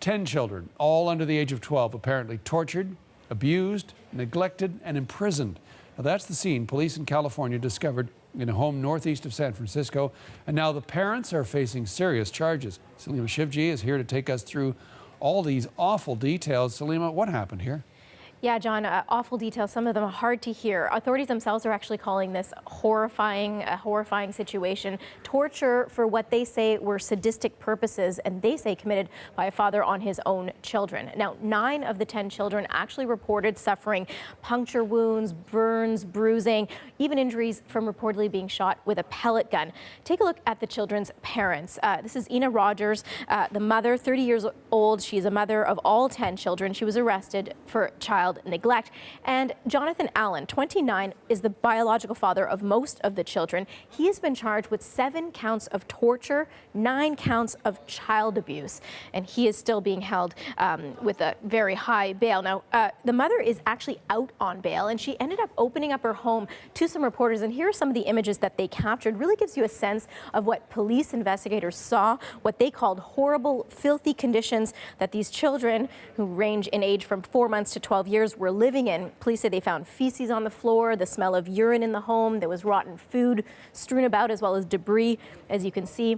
10 children, all under the age of 12, apparently tortured, abused, neglected, and imprisoned. Now, that's the scene police in California discovered in a home northeast of San Francisco, and now the parents are facing serious charges. Salima Shivji is here to take us through all these awful details. Salima, what happened here? Yeah, John, awful details. Some of them are hard to hear. Authorities themselves are actually calling this a horrifying situation. Torture for what they say were sadistic purposes, and they say committed by a father on his own children. Now, 9 of the 10 children actually reported suffering puncture wounds, burns, bruising, even injuries from reportedly being shot with a pellet gun. Take a look at the children's parents. This is Ina Rogers, the mother, 30 years old. She's a mother of all 10 children. She was arrested for child neglect. And Jonathan Allen, 29, is the biological father of most of the children. He has been charged with 7 counts of torture, 9 counts of child abuse, and he is still being held with a very high bail. Now, the mother is actually out on bail, and she ended up opening up her home to some reporters, and here are some of the images that they captured. Really gives you a sense of what police investigators saw, what they called horrible, filthy conditions that these children, who range in age from 4 months to 12 years, were living in. Police say they found feces on the floor, the smell of urine in the home. There was rotten food strewn about, as well as debris, as you can see.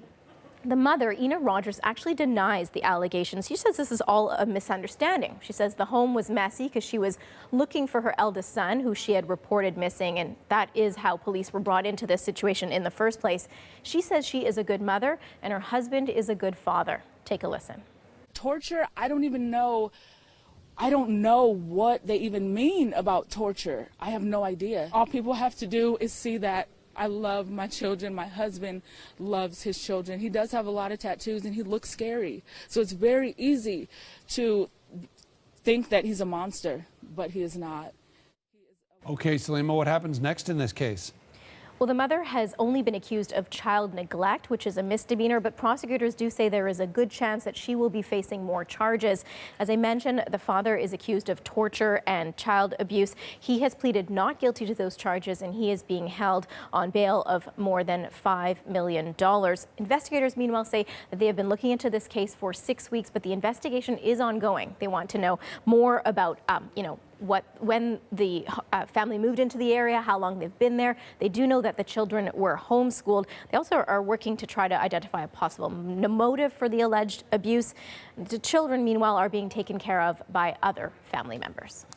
The mother, Ina Rogers, actually denies the allegations. She says this is all a misunderstanding. She says the home was messy because she was looking for her eldest son, who she had reported missing, and that is how police were brought into this situation in the first place. She says she is a good mother and her husband is a good father. Take a listen. Torture, I don't know what they even mean about torture. I have no idea. All people have to do is see that I love my children. My husband loves his children. He does have a lot of tattoos and he looks scary. So it's very easy to think that he's a monster, but he is not. Okay, Salima, what happens next in this case? Well, the mother has only been accused of child neglect, which is a misdemeanor, but prosecutors do say there is a good chance that she will be facing more charges. As I mentioned, the father is accused of torture and child abuse. He has pleaded not guilty to those charges, and he is being held on bail of more than $5 million. Investigators, meanwhile, say that they have been looking into this case for 6 weeks, but the investigation is ongoing. They want to know more about, when the family moved into the area, how long they've been there. They do know that the children were homeschooled. They also are working to try to identify a possible motive for the alleged abuse. The children, meanwhile, are being taken care of by other family members.